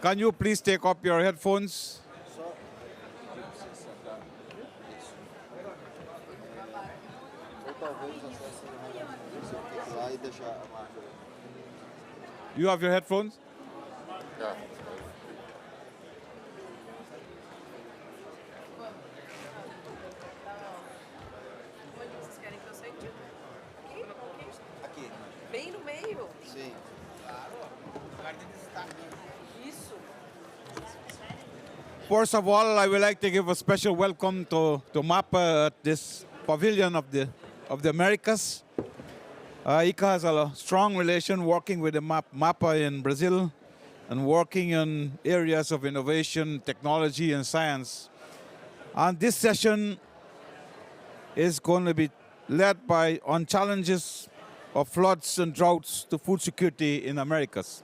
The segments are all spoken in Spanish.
Can you please take off your headphones? You have your headphones? Vocês querem que eu sente? Aqui. Bem no meio? Sim. Isso. First of all, I would like to give a special welcome to MAPA at this pavilion of the Americas. ICA has a strong relation working with the MAPA in Brazil and working in areas of innovation, technology, and science. And this session is going to be led on challenges of floods and droughts to food security in Americas.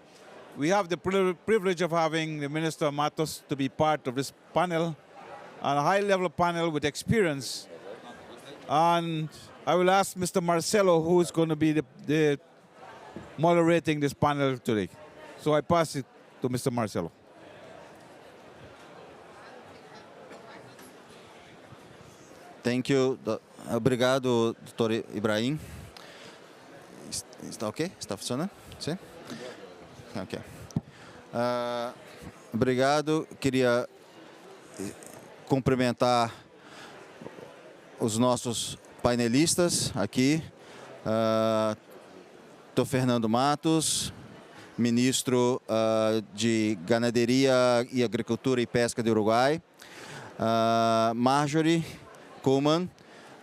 We have the privilege of having the Minister Matos to be part of this panel, a high-level panel with experience. And I will ask Mr. Marcelo, who is going to be the moderating this panel today. So I pass it to Mr. Marcelo. Thank you. Obrigado, Dr. Ibrahim. Está ok? Está funcionando? Sim? Ok. Obrigado. Queria cumprimentar os nossos painelistas aqui. Dr. Fernando Matos, ministro de Ganaderia e Agricultura e Pesca do Uruguai. Marjorie Kuhlmann,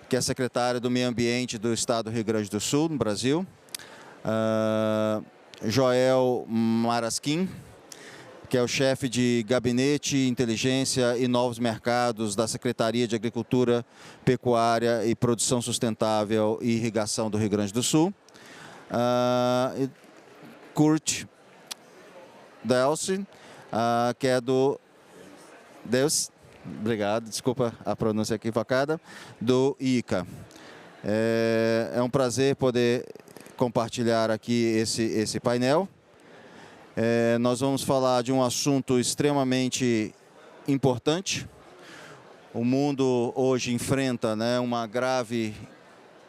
que é secretária do Meio Ambiente do Estado do Rio Grande do Sul, no Brasil. Joel Marasquim, que é o chefe de Gabinete, Inteligência e Novos Mercados da Secretaria de Agricultura, Pecuária e Produção Sustentável e Irrigação do Rio Grande do Sul. Kurt Delsen, que é do... Obrigado, desculpa a pronúncia equivocada, do ICA. É um prazer poder compartilhar aqui esse painel. Nós vamos falar de um assunto extremamente importante. O mundo hoje enfrenta, né, uma grave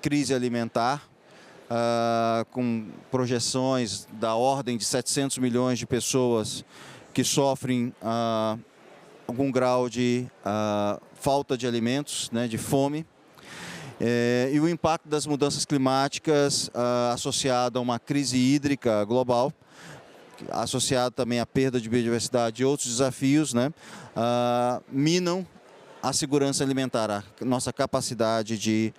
crise alimentar, com projeções da ordem de 700 milhões de pessoas que sofrem algum grau de falta de alimentos, né, de fome. E o impacto das mudanças climáticas associado a uma crise hídrica global, associado também à perda de biodiversidade e outros desafios, né, minam a segurança alimentar, a nossa capacidade de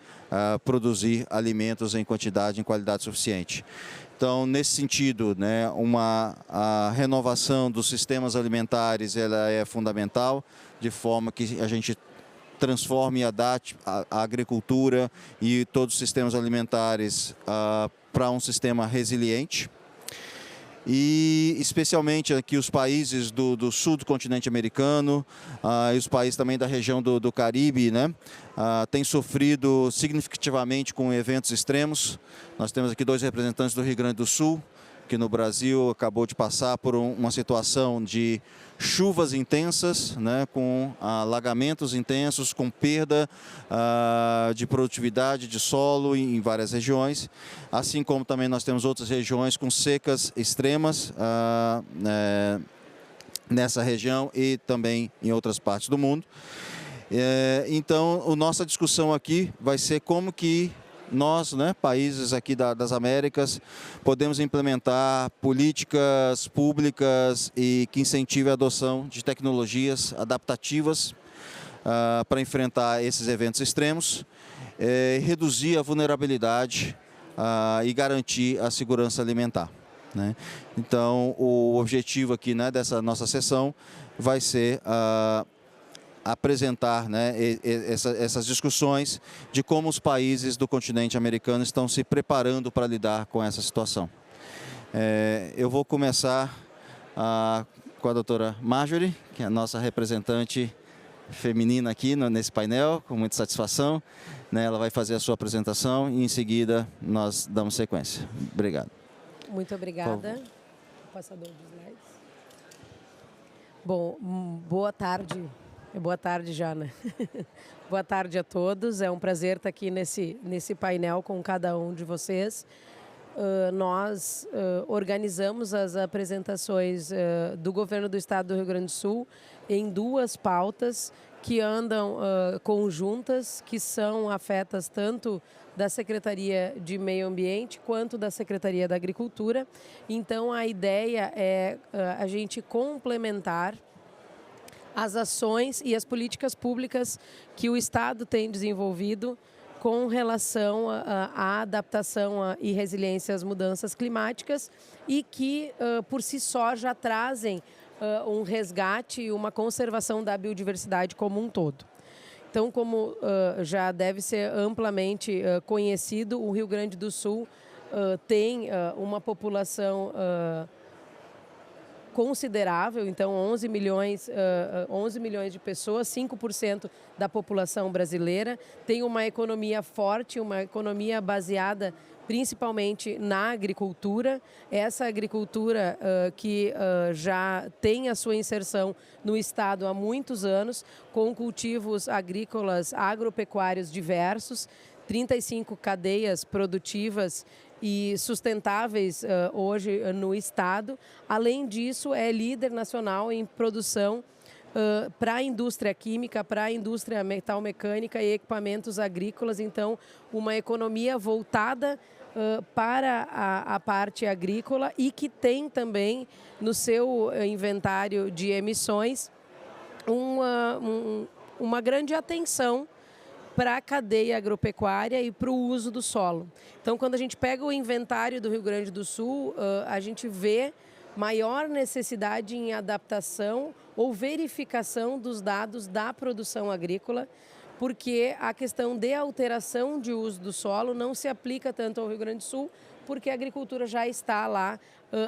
produzir alimentos em quantidade e em qualidade suficiente. Então, nesse sentido, né, a renovação dos sistemas alimentares ela é fundamental, de forma que a gente transforme e adapte a agricultura e todos os sistemas alimentares para um sistema resiliente. E especialmente aqui os países do sul do continente americano e os países também da região do Caribe, né, têm sofrido significativamente com eventos extremos. Nós temos aqui dois representantes do Rio Grande do Sul, que no Brasil acabou de passar por uma situação de chuvas intensas, né, com alagamentos intensos, com perda de produtividade de solo em várias regiões, assim como também nós temos outras regiões com secas extremas nessa região e também em outras partes do mundo. Então, a nossa discussão aqui vai ser como que nós, né, países aqui das Américas, podemos implementar políticas públicas e que incentivem a adoção de tecnologias adaptativas para enfrentar esses eventos extremos, reduzir a vulnerabilidade e garantir a segurança alimentar, né? Então, o objetivo aqui, né, dessa nossa sessão vai ser apresentar, né, essas discussões de como os países do continente americano estão se preparando para lidar com essa situação. Eu vou começar com a doutora Marjorie, que é a nossa representante feminina aqui nesse painel, com muita satisfação, né? Ela vai fazer a sua apresentação e em seguida nós damos sequência. Obrigado. Muito obrigada. Passador dos slides. Bom, boa tarde. É boa tarde já, né? Boa tarde a todos. É um prazer estar aqui nesse painel com cada um de vocês. Nós organizamos as apresentações do governo do estado do Rio Grande do Sul em duas pautas que andam conjuntas, que são afetas tanto da Secretaria de Meio Ambiente quanto da Secretaria da Agricultura. Então, a ideia é a gente complementar as ações e as políticas públicas que o Estado tem desenvolvido com relação à adaptação e resiliência às mudanças climáticas e que, por si só, já trazem um resgate e uma conservação da biodiversidade como um todo. Então, como já deve ser amplamente conhecido, o Rio Grande do Sul tem uma população considerável, então 11 milhões de pessoas, 5% da população brasileira, tem uma economia forte, uma economia baseada principalmente na agricultura. Essa agricultura que já tem a sua inserção no estado há muitos anos, com cultivos agrícolas, agropecuários diversos, 35 cadeias produtivas e sustentáveis hoje no estado. Além disso, é líder nacional em produção para a indústria química, para a indústria metalmecânica e equipamentos agrícolas. Então, uma economia voltada para a parte agrícola e que tem também no seu inventário de emissões uma grande atenção para a cadeia agropecuária e para o uso do solo. Então, quando a gente pega o inventário do Rio Grande do Sul, a gente vê maior necessidade em adaptação ou verificação dos dados da produção agrícola, porque a questão de alteração de uso do solo não se aplica tanto ao Rio Grande do Sul, porque a agricultura já está lá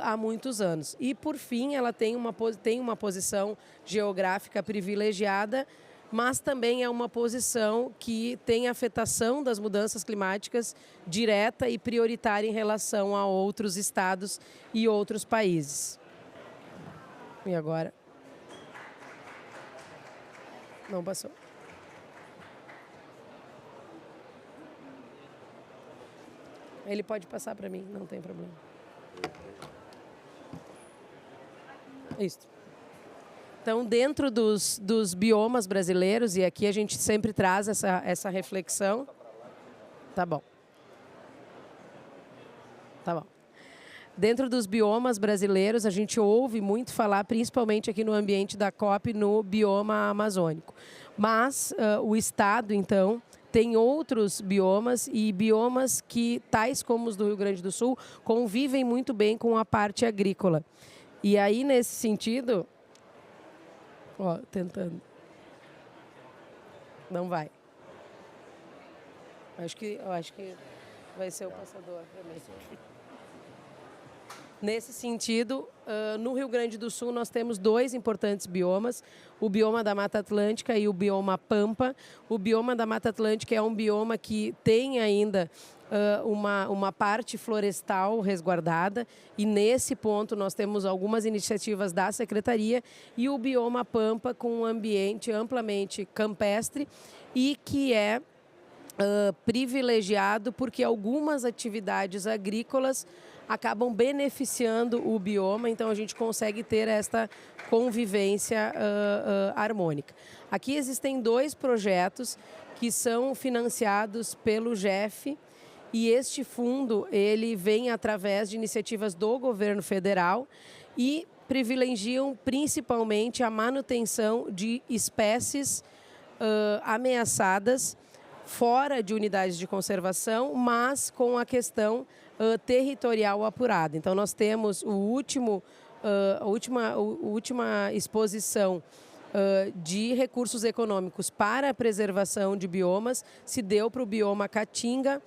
há muitos anos. E, por fim, ela tem uma posição geográfica privilegiada, mas também é uma posição que tem afetação das mudanças climáticas direta e prioritária em relação a outros estados e outros países. E agora? Não passou. Ele pode passar para mim, não tem problema. Isso. Então, dentro dos biomas brasileiros, e aqui a gente sempre traz essa reflexão. Tá bom. Tá bom. Dentro dos biomas brasileiros, a gente ouve muito falar, principalmente aqui no ambiente da COP, no bioma amazônico. Mas o Estado, então, tem outros biomas e biomas que, tais como os do Rio Grande do Sul, convivem muito bem com a parte agrícola. E aí, nesse sentido... Ó, tentando. Não vai. Acho que vai ser o passador para mim. Nesse sentido, no Rio Grande do Sul nós temos dois importantes biomas, o bioma da Mata Atlântica e o bioma Pampa. O bioma da Mata Atlântica é um bioma que tem ainda uma parte florestal resguardada e nesse ponto nós temos algumas iniciativas da Secretaria e o bioma Pampa com um ambiente amplamente campestre e que é privilegiado porque algumas atividades agrícolas acabam beneficiando o bioma, então a gente consegue ter esta convivência harmônica. Aqui existem dois projetos que são financiados pelo GEF e este fundo ele vem através de iniciativas do governo federal e privilegiam principalmente a manutenção de espécies ameaçadas fora de unidades de conservação, mas com a questão territorial apurada. Então, nós temos a última exposição de recursos econômicos para a preservação de biomas se deu para o bioma Caatinga,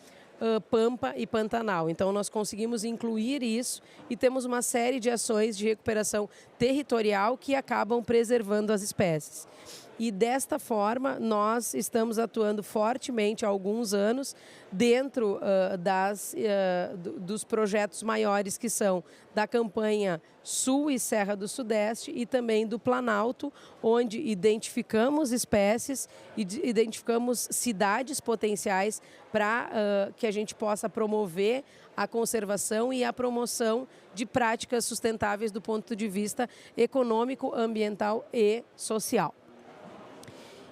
Pampa e Pantanal. Então, nós conseguimos incluir isso e temos uma série de ações de recuperação territorial que acabam preservando as espécies. E desta forma, nós estamos atuando fortemente há alguns anos dentro dos projetos maiores que são da campanha Sul e Serra do Sudeste e também do Planalto, onde identificamos espécies e identificamos cidades potenciais para que a gente possa promover a conservação e a promoção de práticas sustentáveis do ponto de vista econômico, ambiental e social.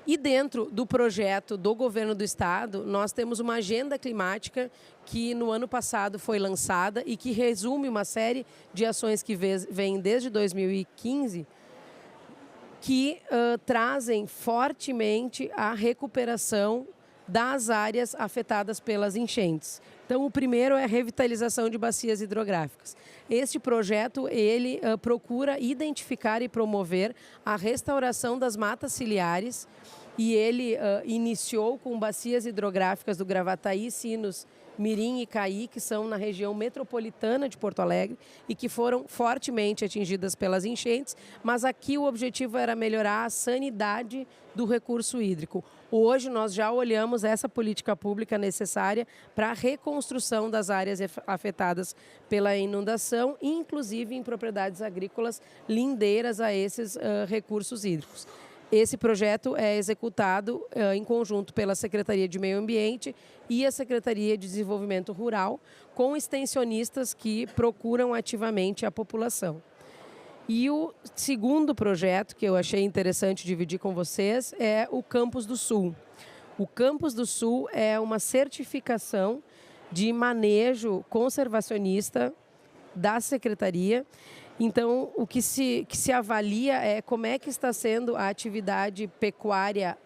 E dentro do projeto do governo do estado, nós temos uma agenda climática que no ano passado foi lançada e que resume uma série de ações que vêm desde 2015, que trazem fortemente a recuperação das áreas afetadas pelas enchentes. Então, o primeiro é a revitalização de bacias hidrográficas. Este projeto, ele procura identificar e promover a restauração das matas ciliares e ele iniciou com bacias hidrográficas do Gravataí, Sinos, Mirim e Caí, que são na região metropolitana de Porto Alegre e que foram fortemente atingidas pelas enchentes, mas aqui o objetivo era melhorar a sanidade do recurso hídrico. Hoje nós já olhamos essa política pública necessária para a reconstrução das áreas afetadas pela inundação, inclusive em propriedades agrícolas lindeiras a esses recursos hídricos. Esse projeto é executado em conjunto pela Secretaria de Meio Ambiente e a Secretaria de Desenvolvimento Rural, com extensionistas que procuram ativamente a população. E o segundo projeto que eu achei interessante dividir com vocês é o Campos do Sul. O Campos do Sul é uma certificação de manejo conservacionista da Secretaria. Então, o que se avalia é como é que está sendo a atividade pecuária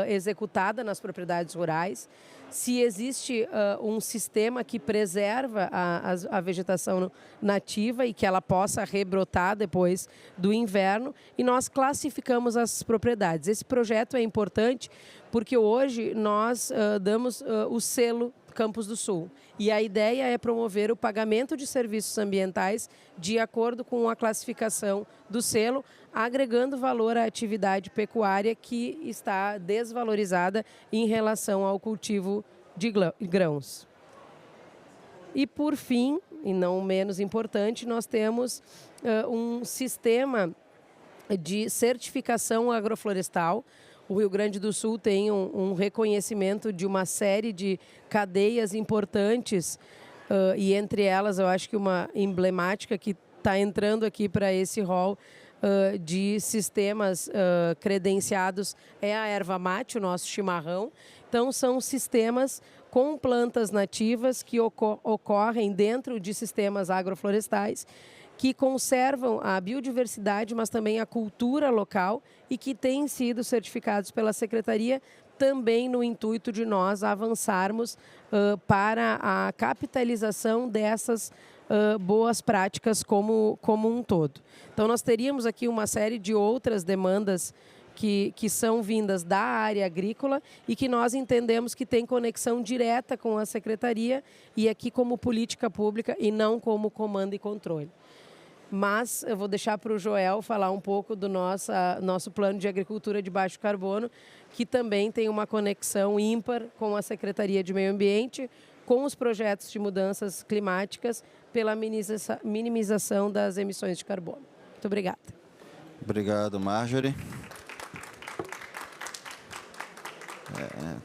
executada nas propriedades rurais, se existe um sistema que preserva a vegetação nativa e que ela possa rebrotar depois do inverno, e nós classificamos as propriedades. Esse projeto é importante porque hoje nós damos o selo Campos do Sul. E a ideia é promover o pagamento de serviços ambientais de acordo com a classificação do selo, agregando valor à atividade pecuária que está desvalorizada em relação ao cultivo de grãos. E por fim, e não menos importante, nós temos um sistema de certificação agroflorestal. O Rio Grande do Sul tem um reconhecimento de uma série de cadeias importantes e entre elas eu acho que uma emblemática que está entrando aqui para esse rol de sistemas credenciados é a erva mate, o nosso chimarrão. Então são sistemas com plantas nativas que ocorrem dentro de sistemas agroflorestais que conservam a biodiversidade, mas também a cultura local e que têm sido certificados pela Secretaria também no intuito de nós avançarmos para a capitalização dessas boas práticas como um todo. Então, nós teríamos aqui uma série de outras demandas que são vindas da área agrícola e que nós entendemos que tem conexão direta com a Secretaria e aqui como política pública e não como comando e controle. Mas eu vou deixar para o Joel falar um pouco do nosso plano de agricultura de baixo carbono, que também tem uma conexão ímpar com a Secretaria de Meio Ambiente, com os projetos de mudanças climáticas pela minimização das emissões de carbono. Muito obrigada. Obrigado, Marjorie.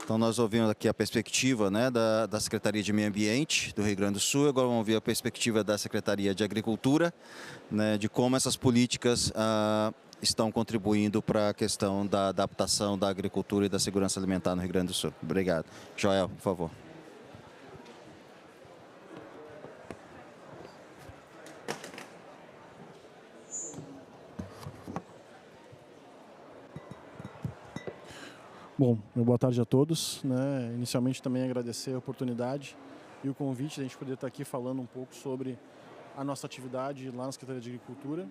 Então, nós ouvimos aqui a perspectiva, né, da Secretaria de Meio Ambiente do Rio Grande do Sul. Agora vamos ver a perspectiva da Secretaria de Agricultura, né, de como essas políticas estão contribuindo para a questão da adaptação da agricultura e da segurança alimentar no Rio Grande do Sul. Obrigado. Joel, por favor. Bom, boa tarde a todos. Né? Inicialmente também agradecer a oportunidade e o convite de a gente poder estar aqui falando um pouco sobre a nossa atividade lá na Secretaria de Agricultura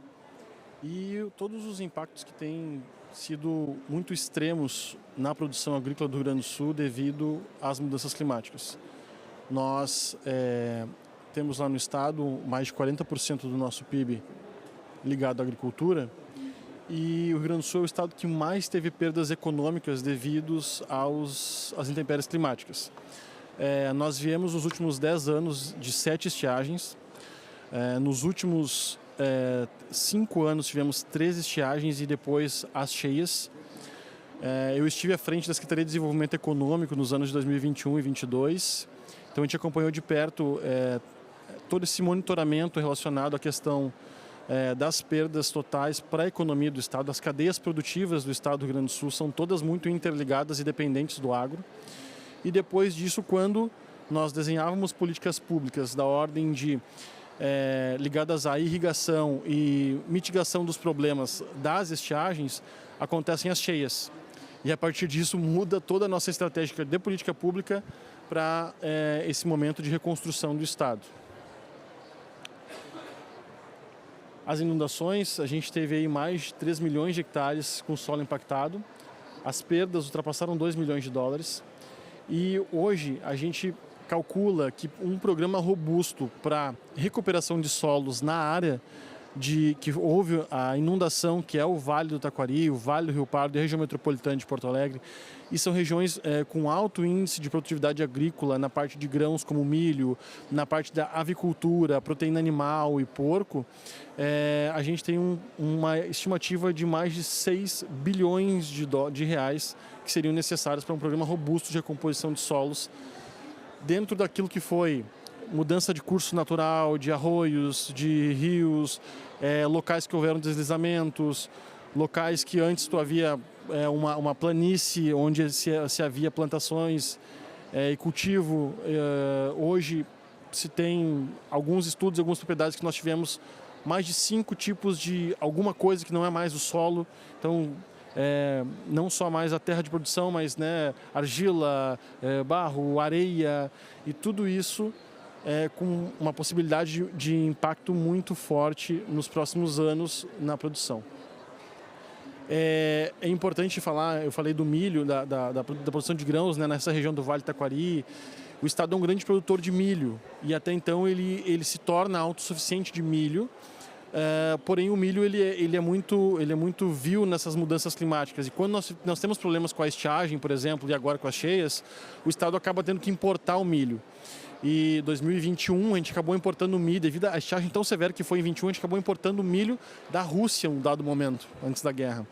e todos os impactos que têm sido muito extremos na produção agrícola do Rio Grande do Sul devido às mudanças climáticas. Nós temos lá no estado mais de 40% do nosso PIB ligado à agricultura e o Rio Grande do Sul é o estado que mais teve perdas econômicas devido às intempéries climáticas. Nós viemos nos últimos 10 anos de 7 estiagens. Nos últimos 5 anos tivemos 13 estiagens e depois as cheias. Eu estive à frente da Secretaria de Desenvolvimento Econômico nos anos de 2021 e 2022. Então a gente acompanhou de perto todo esse monitoramento relacionado à questão das perdas totais para a economia do estado. As cadeias produtivas do estado do Rio Grande do Sul são todas muito interligadas e dependentes do agro. E depois disso, quando nós desenhávamos políticas públicas da ordem de ligadas à irrigação e mitigação dos problemas das estiagens, acontecem as cheias. E a partir disso muda toda a nossa estratégia de política pública para esse momento de reconstrução do estado. As inundações, a gente teve aí mais de 3 milhões de hectares com solo impactado. As perdas ultrapassaram 2 milhões de dólares. E hoje a gente calcula que um programa robusto para recuperação de solos na área que houve a inundação, que é o Vale do Taquari, o Vale do Rio Pardo e a região metropolitana de Porto Alegre, e são regiões com alto índice de produtividade agrícola na parte de grãos como milho, na parte da avicultura, proteína animal e porco. A gente tem uma estimativa de mais de 6 bilhões de reais que seriam necessários para um programa robusto de recomposição de solos dentro daquilo que foi mudança de curso natural, de arroios, de rios, locais que houveram deslizamentos, locais que antes havia uma planície onde se havia plantações e cultivo. Hoje se tem alguns estudos, algumas propriedades que nós tivemos mais de 5 tipos de alguma coisa que não é mais o solo. Então, não só mais a terra de produção, mas argila, barro, areia e tudo isso com uma possibilidade de impacto muito forte nos próximos anos na produção. É importante falar, eu falei do milho, da produção de grãos nessa região do Vale do Taquari. O estado é um grande produtor de milho e até então ele se torna autossuficiente de milho. Porém o milho ele é muito vil nessas mudanças climáticas, e quando nós temos problemas com a estiagem, por exemplo, e agora com as cheias, o estado acaba tendo que importar o milho. E em 2021 a gente acabou importando milho, devido à estiagem tão severa que foi em 21, a gente acabou importando milho da Rússia em um dado momento, antes da guerra.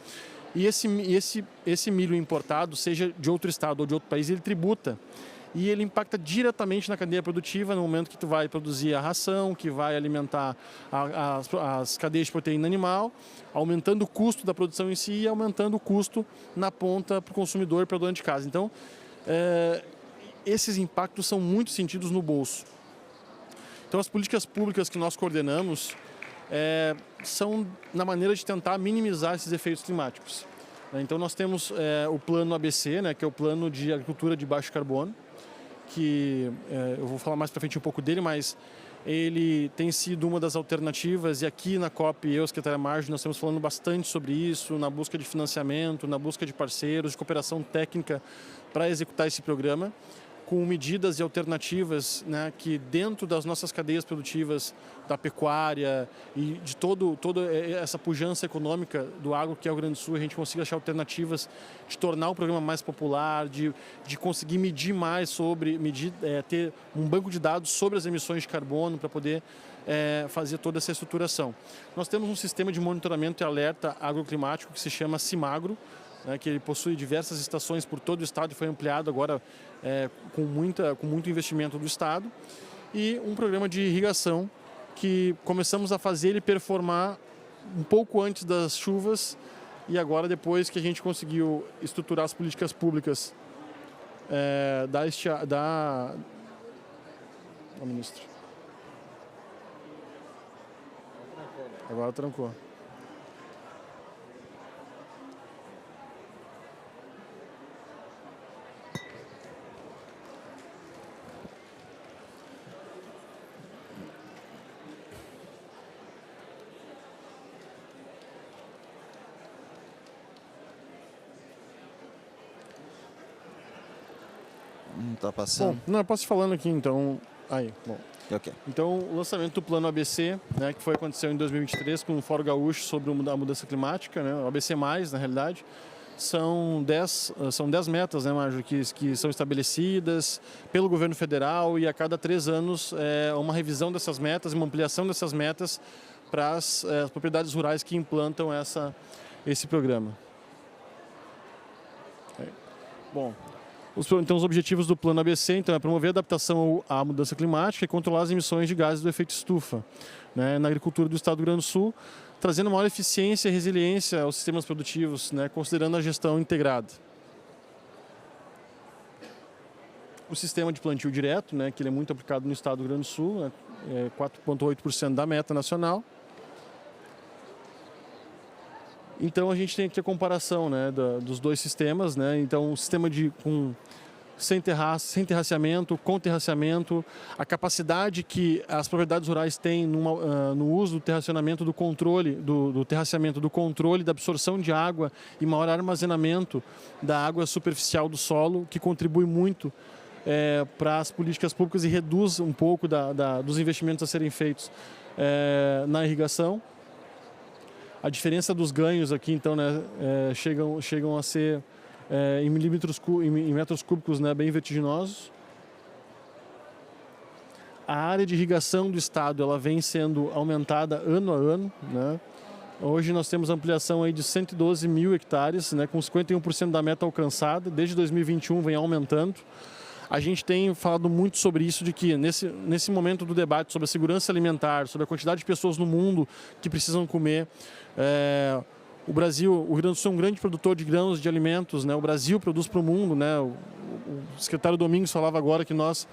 E esse milho importado, seja de outro estado ou de outro país, ele tributa. E ele impacta diretamente na cadeia produtiva no momento que tu vai produzir a ração, que vai alimentar as cadeias de proteína animal, aumentando o custo da produção em si e aumentando o custo na ponta para o consumidor e para a dona de casa. Então, esses impactos são muito sentidos no bolso. Então, as políticas públicas que nós coordenamos são na maneira de tentar minimizar esses efeitos climáticos. Então, nós temos o plano ABC, que é o plano de agricultura de baixo carbono, que eu vou falar mais para frente um pouco dele, mas ele tem sido uma das alternativas, e aqui na COP, eu e a Secretaria Margem, nós estamos falando bastante sobre isso, na busca de financiamento, na busca de parceiros, de cooperação técnica para executar esse programa, com medidas e alternativas que dentro das nossas cadeias produtivas, da pecuária e de toda essa pujança econômica do agro que é o Rio Grande do Sul, a gente consiga achar alternativas de tornar o programa mais popular, de conseguir medir mais ter um banco de dados sobre as emissões de carbono para poder fazer toda essa estruturação. Nós temos um sistema de monitoramento e alerta agroclimático que se chama CIMAGRO, que ele possui diversas estações por todo o estado e foi ampliado agora com muito investimento do estado, e um programa de irrigação que começamos a fazer ele performar um pouco antes das chuvas, e agora depois que a gente conseguiu estruturar as políticas públicas Ó, ministro. Agora trancou. Tá passando. Bom, não, eu posso ir falando aqui então. Aí, bom. Ok. Então, o lançamento do Plano ABC, né, que aconteceu em 2023 com o Fórum Gaúcho sobre a mudança climática, né, o ABC+, na realidade, são 10 metas, né, Márcio, que são estabelecidas pelo governo federal, e a cada 3 anos uma revisão dessas metas, uma ampliação dessas metas para as propriedades rurais que implantam esse programa. Bom, então os objetivos do Plano ABC então, é promover a adaptação à mudança climática e controlar as emissões de gases do efeito estufa, né, na agricultura do estado do Rio Grande do Sul, trazendo maior eficiência e resiliência aos sistemas produtivos, né, considerando a gestão integrada. O sistema de plantio direto, né, que ele é muito aplicado no estado do Rio Grande do Sul, né, é 4,8% da meta nacional. Então a gente tem aqui a comparação, né, dos dois sistemas, né? Então o sistema sem terraceamento, com terraceamento, a capacidade que as propriedades rurais têm no uso do terraceamento, do controle do terraceamento, do controle da absorção de água e maior armazenamento da água superficial do solo, que contribui muito para as políticas públicas e reduz um pouco dos investimentos a serem feitos na irrigação. A diferença dos ganhos aqui, então, né, chegam a ser em metros cúbicos, né, bem vertiginosos. A área de irrigação do estado ela vem sendo aumentada ano a ano, né? Hoje nós temos ampliação aí de 112 mil hectares, né, com 51% da meta alcançada. Desde 2021 vem aumentando. A gente tem falado muito sobre isso, de que nesse momento do debate sobre a segurança alimentar, sobre a quantidade de pessoas no mundo que precisam comer, o Rio Grande do Sul é um grande produtor de grãos, de alimentos, né? O Brasil produz para o mundo, né? O secretário Domingos falava agora que nós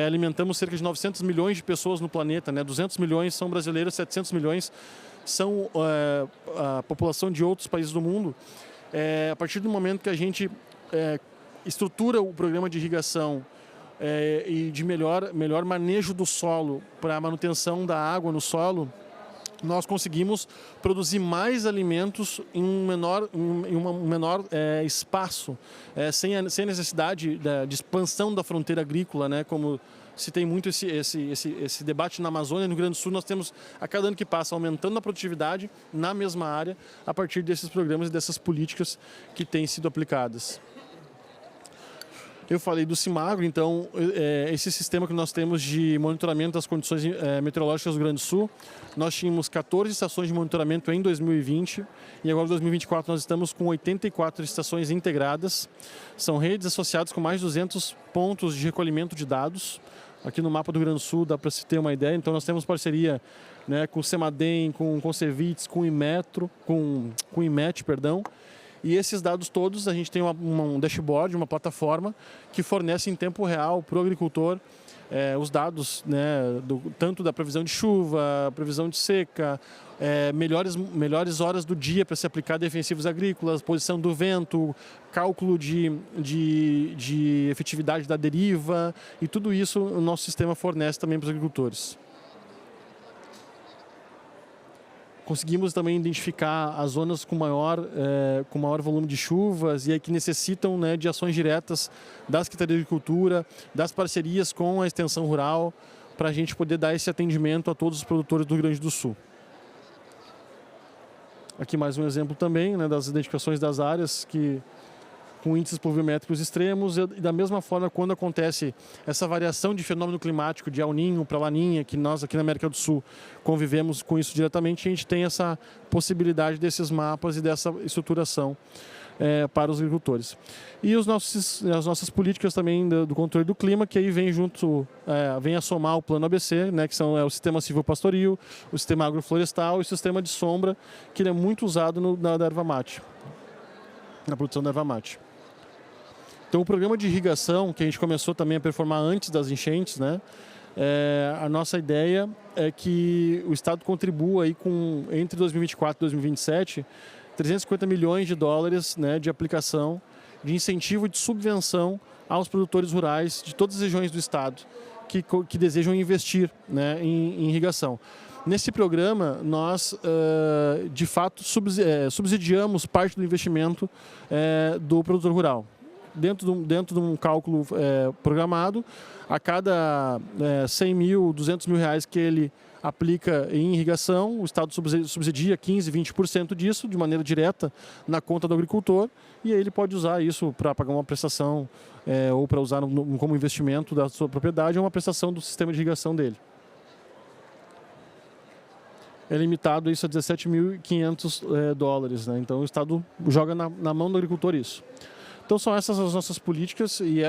alimentamos cerca de 900 milhões de pessoas no planeta, né? 200 milhões são brasileiros, 700 milhões são a população de outros países do mundo. A partir do momento que a gente estrutura o programa de irrigação e de melhor manejo do solo para a manutenção da água no solo, nós conseguimos produzir mais alimentos em um menor espaço, sem a necessidade de expansão da fronteira agrícola, né? Como se tem muito esse debate na Amazônia. No Rio Grande do Sul nós temos, a cada ano que passa, aumentando a produtividade na mesma área, a partir desses programas e dessas políticas que têm sido aplicadas. Eu falei do Cimagro, então, esse sistema que nós temos de monitoramento das condições meteorológicas do Rio Grande do Sul, nós tínhamos 14 estações de monitoramento em 2020 e agora em 2024 nós estamos com 84 estações integradas. São redes associadas com mais de 200 pontos de recolhimento de dados. Aqui no mapa do Rio Grande do Sul dá para se ter uma ideia. Então nós temos parceria, né, com o Semadem, com o Conservits, com o IMET, perdão. E esses dados todos, a gente tem um dashboard, uma plataforma que fornece em tempo real para o agricultor os dados, né, tanto da previsão de chuva, previsão de seca, melhores horas do dia para se aplicar defensivos agrícolas, posição do vento, cálculo de efetividade da deriva, e tudo isso o nosso sistema fornece também para os agricultores. Conseguimos também identificar as zonas com maior volume de chuvas e aí que necessitam, né, de ações diretas da Secretaria de Agricultura, das parcerias com a extensão rural, para a gente poder dar esse atendimento a todos os produtores do Rio Grande do Sul. Aqui mais um exemplo também, né, das identificações das áreas com índices pluviométricos extremos, e da mesma forma quando acontece essa variação de fenômeno climático de El Niño para Laninha, que nós aqui na América do Sul convivemos com isso diretamente, a gente tem essa possibilidade desses mapas e dessa estruturação para os agricultores. E as nossas políticas também do controle do clima, que aí vem a somar o Plano ABC, né, que são o sistema silvopastoril, o sistema agroflorestal e o sistema de sombra, que ele é muito usado na erva mate, na produção da erva mate. Então, o programa de irrigação, que a gente começou também a performar antes das enchentes, né? A nossa ideia é que o Estado contribua aí entre 2024 e 2027, 350 milhões de dólares, né, de aplicação, de incentivo e de subvenção aos produtores rurais de todas as regiões do Estado que desejam investir, né, em irrigação. Nesse programa, nós, de fato, subsidiamos parte do investimento do produtor rural. dentro de um cálculo programado, a cada 100 mil, 200 mil reais que ele aplica em irrigação, o Estado subsidia 15, 20% disso de maneira direta na conta do agricultor, e aí ele pode usar isso para pagar uma prestação ou para usar como investimento da sua propriedade ou uma prestação do sistema de irrigação dele. É limitado isso a 17.500 dólares, né? Então o Estado joga na mão do agricultor isso. Então são essas as nossas políticas e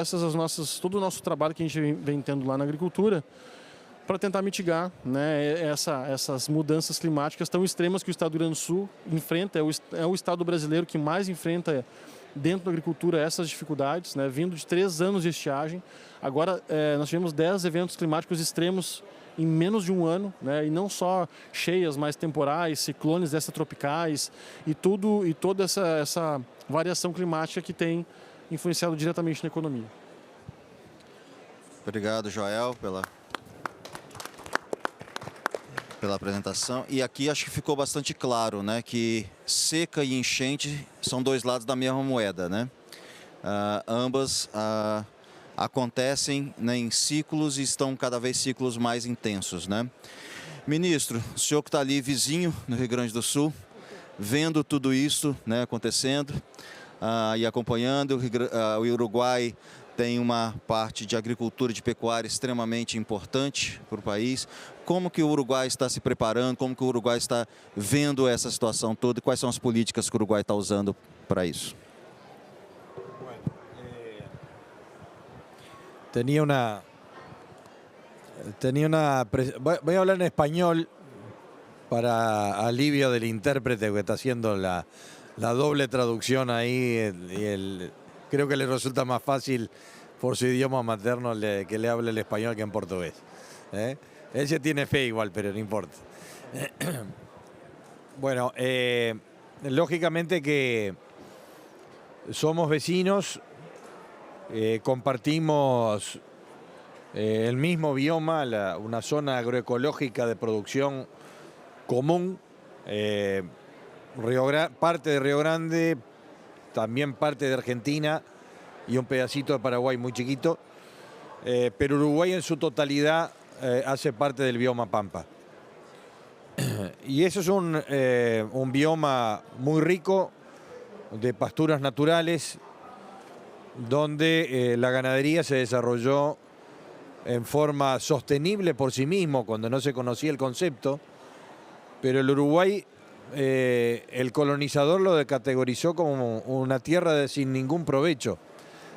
todo o nosso trabalho que a gente vem tendo lá na agricultura para tentar mitigar, né, essas mudanças climáticas tão extremas que o Estado do Rio Grande do Sul enfrenta. É o Estado brasileiro que mais enfrenta dentro da agricultura essas dificuldades, né, vindo de 3 anos de estiagem. Agora nós tivemos 10 eventos climáticos extremos em menos de um ano, né, e não só cheias, mas temporais, ciclones extratropicais e toda essa variação climática que tem influenciado diretamente na economia. Obrigado, Joel, pela apresentação. E aqui acho que ficou bastante claro, né, que seca e enchente são dois lados da mesma moeda, né? Ambas acontecem, né, em ciclos e estão cada vez ciclos mais intensos, né? Ministro, o senhor que está ali vizinho no Rio Grande do Sul, vendo tudo isso, né, acontecendo e acompanhando, o Uruguai tem uma parte de agricultura e de pecuária extremamente importante para o país. Como que o Uruguai está se preparando, como que o Uruguai está vendo essa situação toda e quais são as políticas que o Uruguai está usando para isso? Voy a hablar en español para alivio del intérprete que está haciendo la doble traducción ahí. Creo que le resulta más fácil por su idioma materno que le hable el español que en portugués. Él se tiene fe igual, pero no importa. Bueno, lógicamente que somos vecinos, compartimos el mismo bioma, una zona agroecológica de producción común, parte de Río Grande, también parte de Argentina y un pedacito de Paraguay muy chiquito, pero Uruguay en su totalidad hace parte del bioma Pampa. Y eso es un bioma muy rico de pasturas naturales, donde la ganadería se desarrolló en forma sostenible por sí mismo cuando no se conocía el concepto, pero el Uruguay, el colonizador lo categorizó como una tierra sin ningún provecho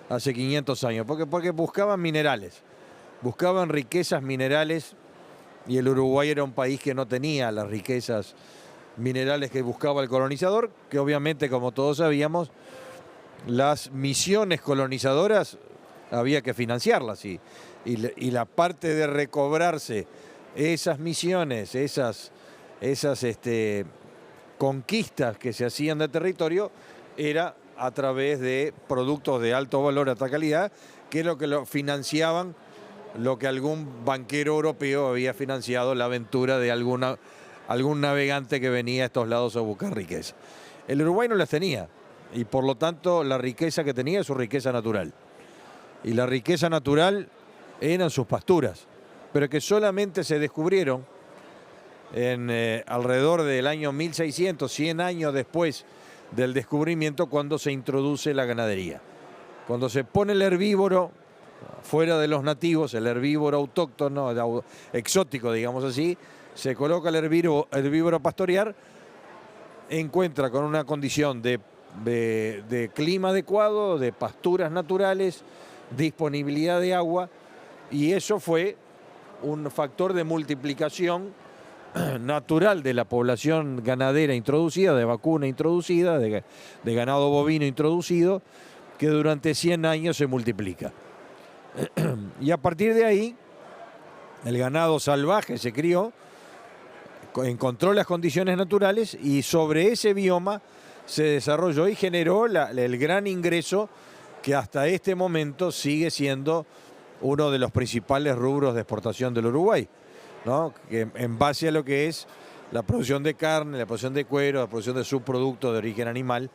hace 500 años, porque buscaban minerales, buscaban riquezas minerales, y el Uruguay era un país que no tenía las riquezas minerales que buscaba el colonizador, que obviamente, como todos sabíamos, las misiones colonizadoras había que financiarlas, y la parte de recobrarse esas misiones, esas conquistas que se hacían de territorio, era a través de productos de alto valor, alta calidad, que es lo que lo financiaban, lo que algún banquero europeo había financiado, la aventura de algún navegante que venía a estos lados a buscar riqueza. El Uruguay no las tenía, y por lo tanto la riqueza que tenía es su riqueza natural. Y la riqueza natural eran sus pasturas, pero que solamente se descubrieron alrededor del año 1600, 100 años después del descubrimiento, cuando se introduce la ganadería. Cuando se pone el herbívoro fuera de los nativos, el herbívoro autóctono, exótico, digamos así, se coloca el herbívoro a pastorear, encuentra con una condición de clima adecuado, de pasturas naturales, disponibilidad de agua, y eso fue un factor de multiplicación natural de la población ganadera introducida, de vacuna introducida, de ganado bovino introducido, que durante 100 años se multiplica. Y a partir de ahí, el ganado salvaje se crió, encontró las condiciones naturales, y sobre ese bioma se desarrolló y generó el gran ingreso que hasta este momento sigue siendo uno de los principales rubros de exportación del Uruguay, ¿no? Que en base a lo que es la producción de carne, la producción de cuero, la producción de subproductos de origen animal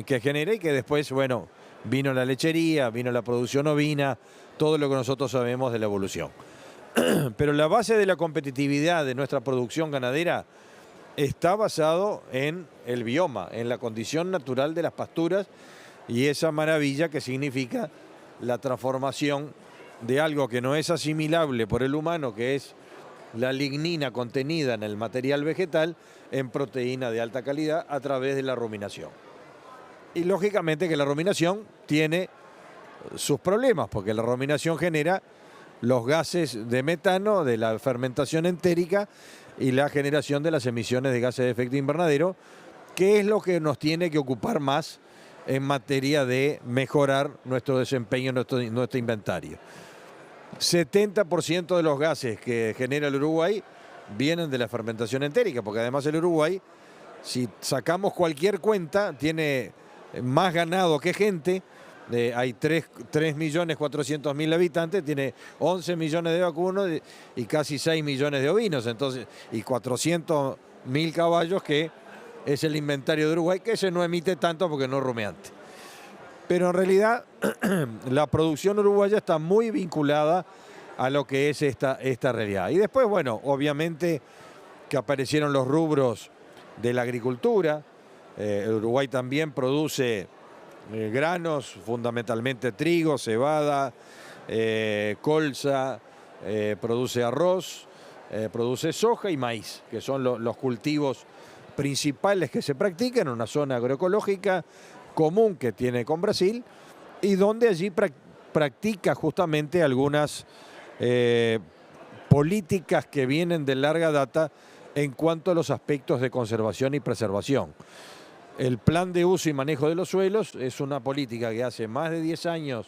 que genera, y que después, bueno, vino la lechería, vino la producción ovina, todo lo que nosotros sabemos de la evolución. Pero la base de la competitividad de nuestra producción ganadera está basado en el bioma, en la condición natural de las pasturas y esa maravilla que significa la transformación de algo que no es asimilable por el humano, que es la lignina contenida en el material vegetal, en proteína de alta calidad a través de la ruminación. Y lógicamente que la ruminación tiene sus problemas, porque la ruminación genera los gases de metano de la fermentación entérica y la generación de las emisiones de gases de efecto invernadero, que es lo que nos tiene que ocupar más en materia de mejorar nuestro desempeño, nuestro inventario. 70% de los gases que genera el Uruguay vienen de la fermentación entérica, porque además el Uruguay, si sacamos cualquier cuenta, tiene más ganado que gente. Hay 3.400.000 habitantes, tiene 11 millones de vacunos y casi 6 millones de ovinos, entonces, y 400.000 caballos, que es el inventario de Uruguay, que ese no emite tanto porque no es rumiante. Pero en realidad la producción uruguaya está muy vinculada a lo que es esta realidad. Y después, bueno, obviamente que aparecieron los rubros de la agricultura. El Uruguay también produce granos, fundamentalmente trigo, cebada, colza, produce arroz, produce soja y maíz, que son los cultivos principales que se practican en una zona agroecológica común que tiene con Brasil y donde allí practica justamente algunas políticas que vienen de larga data en cuanto a los aspectos de conservación y preservación. El plan de uso y manejo de los suelos es una política que hace más de 10 años,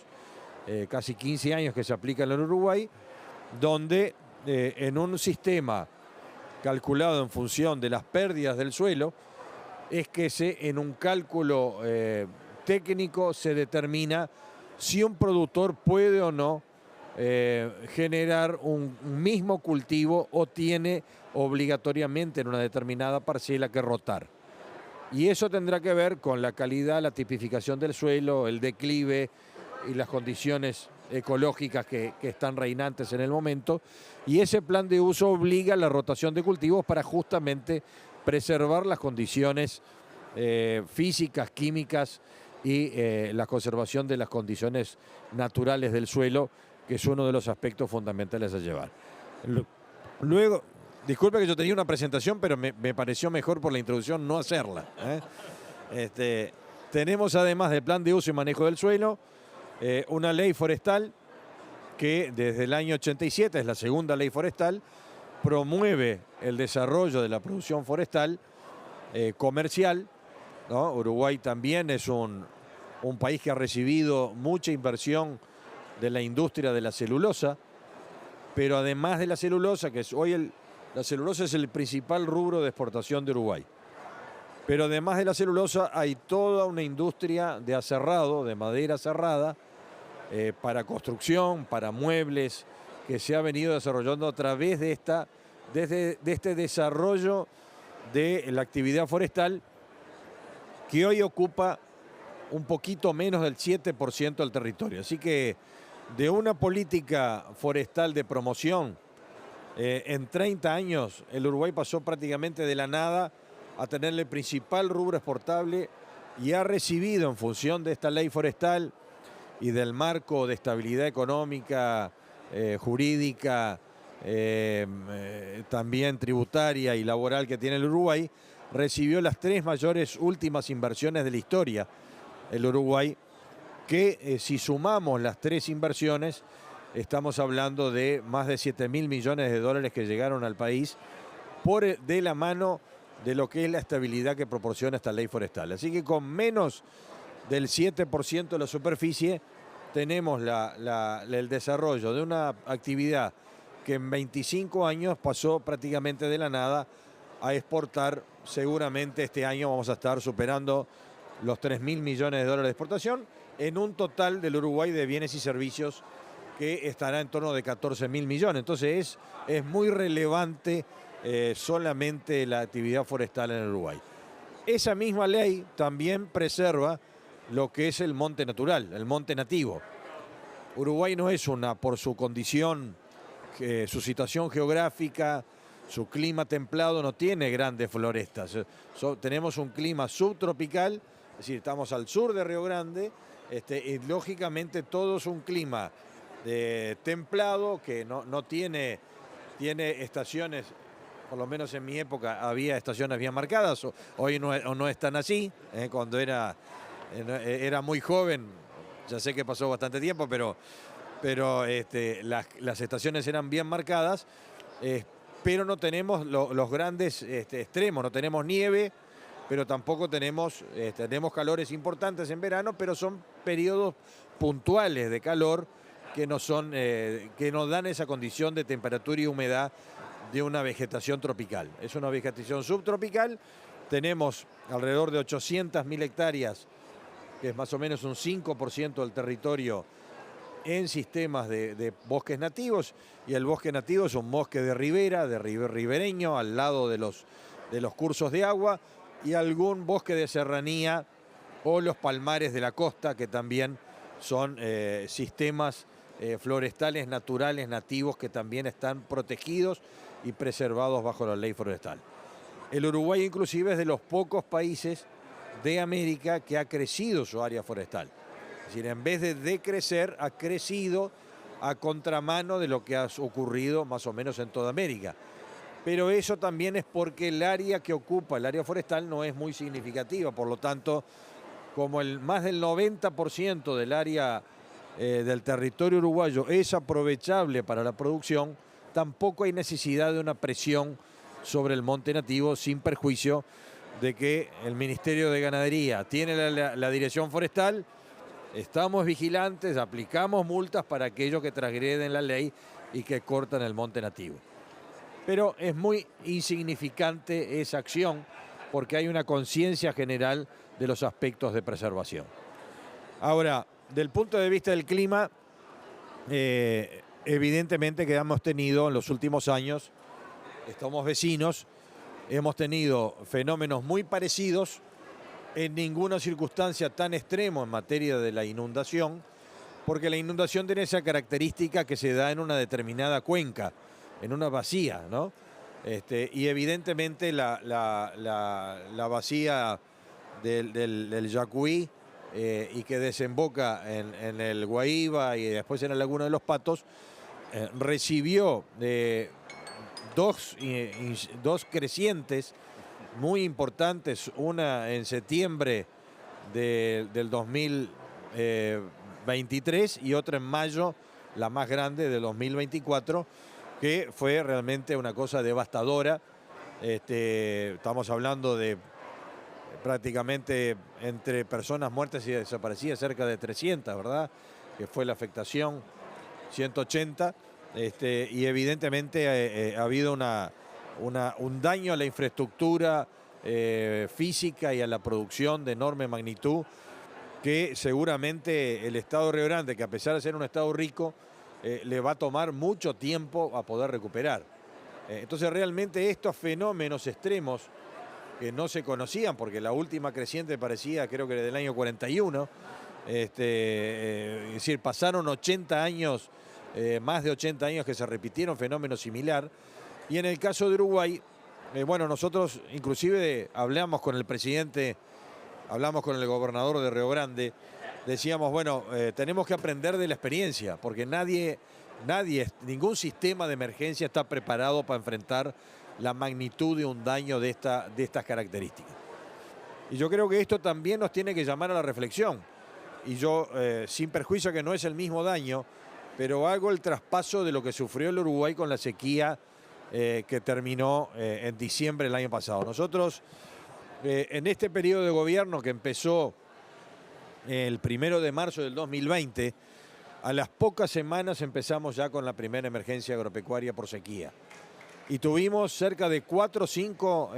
casi 15 años que se aplica en el Uruguay, donde en un sistema calculado en función de las pérdidas del suelo, es que en un cálculo técnico se determina si un productor puede o no generar un mismo cultivo o tiene obligatoriamente en una determinada parcela que rotar. Y eso tendrá que ver con la calidad, la tipificación del suelo, el declive y las condiciones ecológicas que están reinantes en el momento. Y ese plan de uso obliga a la rotación de cultivos para justamente preservar las condiciones físicas, químicas y la conservación de las condiciones naturales del suelo, que es uno de los aspectos fundamentales a llevar. Luego, disculpe que yo tenía una presentación, pero me pareció mejor por la introducción no hacerla. Tenemos, además del plan de uso y manejo del suelo, una ley forestal que desde el año 87, es la segunda ley forestal, promueve el desarrollo de la producción forestal comercial, ¿no? Uruguay también es un país que ha recibido mucha inversión de la industria de la celulosa, pero además de la celulosa, que es hoy la celulosa es el principal rubro de exportación de Uruguay. Pero además de la celulosa hay toda una industria de aserrado, de madera aserrada, para construcción, para muebles, que se ha venido desarrollando a través de este desarrollo de la actividad forestal, que hoy ocupa un poquito menos del 7% del territorio. Así que de una política forestal de promoción, en 30 años el Uruguay pasó prácticamente de la nada a tener el principal rubro exportable y ha recibido, en función de esta ley forestal y del marco de estabilidad económica, jurídica, también tributaria y laboral que tiene el Uruguay, recibió las 3 mayores últimas inversiones de la historia el Uruguay, que si sumamos las 3 inversiones, estamos hablando de más de 7.000 millones de dólares que llegaron al país de la mano de lo que es la estabilidad que proporciona esta ley forestal. Así que con menos del 7% de la superficie tenemos el desarrollo de una actividad que en 25 años pasó prácticamente de la nada a exportar. Seguramente este año vamos a estar superando los 3.000 millones de dólares de exportación en un total del Uruguay de bienes y servicios que estará en torno de 14.000 millones. Entonces es muy relevante solamente la actividad forestal en el Uruguay. Esa misma ley también preserva lo que es el monte natural, el monte nativo. Uruguay no es por su condición, su situación geográfica, su clima templado, no tiene grandes florestas. Tenemos un clima subtropical, es decir, estamos al sur de Río Grande, y lógicamente todo es un clima templado que no tiene estaciones. Por lo menos en mi época había estaciones bien marcadas, hoy no están así. Cuando era muy joven, ya sé que pasó bastante tiempo, pero las estaciones eran bien marcadas, pero no tenemos los grandes extremos, no tenemos nieve, pero tampoco tenemos calores importantes en verano, pero son periodos puntuales de calor que nos dan esa condición de temperatura y humedad de una vegetación tropical. Es una vegetación subtropical, tenemos alrededor de 800.000 hectáreas, que es más o menos un 5% del territorio, en sistemas de bosques nativos, y el bosque nativo es un bosque de ribera, ribereño, al lado de los cursos de agua, y algún bosque de serranía o los palmares de la costa, que también son sistemas forestales naturales nativos que también están protegidos y preservados bajo la ley forestal. El Uruguay inclusive es de los pocos países de América que ha crecido su área forestal. Es decir, en vez de decrecer, ha crecido a contramano de lo que ha ocurrido más o menos en toda América. Pero eso también es porque el área que ocupa el área forestal no es muy significativa, por lo tanto, como más del 90% del área del territorio uruguayo es aprovechable para la producción, tampoco hay necesidad de una presión sobre el monte nativo, sin perjuicio de que el Ministerio de Ganadería tiene la dirección forestal, estamos vigilantes, aplicamos multas para aquellos que transgreden la ley y que cortan el monte nativo. Pero es muy insignificante esa acción porque hay una conciencia general de los aspectos de preservación. Ahora, del punto de vista del clima, evidentemente que hemos tenido en los últimos años, estamos vecinos, hemos tenido fenómenos muy parecidos, en ninguna circunstancia tan extremo en materia de la inundación, porque la inundación tiene esa característica que se da en una determinada cuenca, en una vacía, ¿no? Y evidentemente la vacía del Yacuí y que desemboca en el Guaíba y después en la Laguna de los Patos, recibió dos crecientes muy importantes, una en septiembre del 2023 y otra en mayo, la más grande, de 2024, que fue realmente una cosa devastadora. Estamos hablando de prácticamente entre personas muertas y desaparecidas cerca de 300, ¿verdad? Que fue la afectación, 180, y evidentemente ha habido un daño a la infraestructura física y a la producción de enorme magnitud que seguramente el estado de Río Grande, que a pesar de ser un estado rico, le va a tomar mucho tiempo a poder recuperar. Entonces realmente estos fenómenos extremos que no se conocían, porque la última creciente parecía, creo que del año 41, es decir, pasaron 80 años, más de 80 años que se repitieron fenómenos similar. Y en el caso de Uruguay, bueno, nosotros inclusive hablamos con el presidente, hablamos con el gobernador de Río Grande, decíamos, bueno, tenemos que aprender de la experiencia, porque ningún sistema de emergencia está preparado para enfrentar la magnitud de un daño de estas características. Y yo creo que esto también nos tiene que llamar a la reflexión. Y yo, sin perjuicio que no es el mismo daño, pero hago el traspaso de lo que sufrió el Uruguay con la sequía que terminó en diciembre del año pasado. Nosotros, en este periodo de gobierno que empezó el 1 de marzo del 2020, a las pocas semanas empezamos ya con la primera emergencia agropecuaria por sequía. Y tuvimos cerca de 4 o 5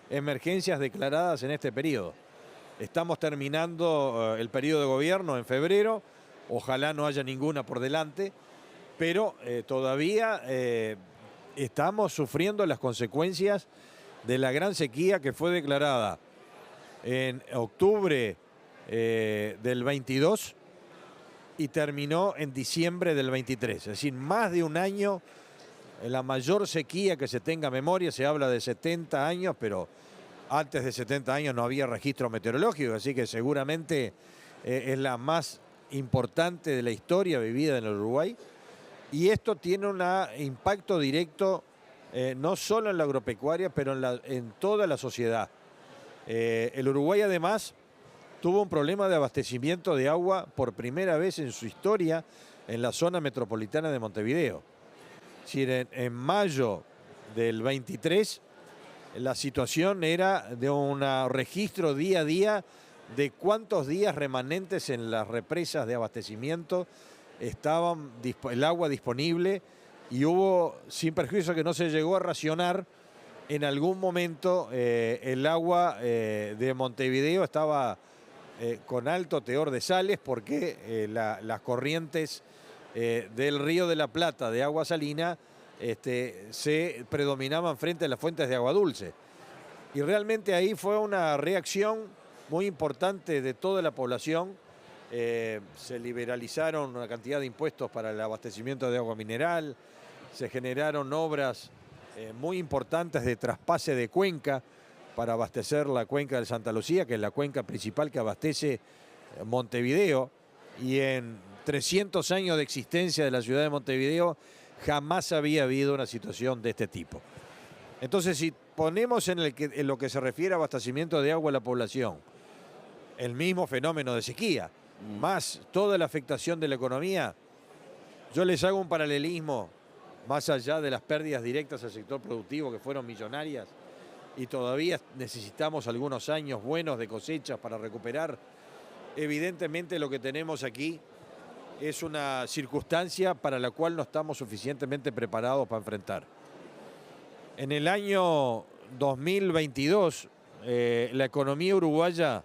emergencias declaradas en este periodo. Estamos terminando el periodo de gobierno en febrero, ojalá no haya ninguna por delante, pero todavía estamos sufriendo las consecuencias de la gran sequía que fue declarada en octubre del 22 y terminó en diciembre del 23. Es decir, más de un año, en la mayor sequía que se tenga memoria. Se habla de 70 años, pero antes de 70 años no había registro meteorológico, así que seguramente es la más importante de la historia vivida en el Uruguay. Y esto tiene un impacto directo no solo en la agropecuaria, pero en toda la sociedad. El Uruguay además tuvo un problema de abastecimiento de agua por primera vez en su historia en la zona metropolitana de Montevideo. Es decir, en mayo del 23 la situación era de un registro día a día de cuántos días remanentes en las represas de abastecimiento estaban el agua disponible, y hubo, sin perjuicio que no se llegó a racionar, en algún momento el agua de Montevideo estaba con alto teor de sales porque las corrientes del Río de la Plata de agua salina se predominaban frente a las fuentes de agua dulce. Y realmente ahí fue una reacción muy importante de toda la población. Se liberalizaron una cantidad de impuestos para el abastecimiento de agua mineral, se generaron obras muy importantes de traspase de cuenca para abastecer la cuenca de Santa Lucía, que es la cuenca principal que abastece Montevideo, y en 300 años de existencia de la ciudad de Montevideo jamás había habido una situación de este tipo. Entonces, si ponemos en lo que se refiere a abastecimiento de agua a la población, el mismo fenómeno de sequía, más toda la afectación de la economía, yo les hago un paralelismo, más allá de las pérdidas directas al sector productivo que fueron millonarias, y todavía necesitamos algunos años buenos de cosechas para recuperar. Evidentemente lo que tenemos aquí es una circunstancia para la cual no estamos suficientemente preparados para enfrentar. En el año 2022, la economía uruguaya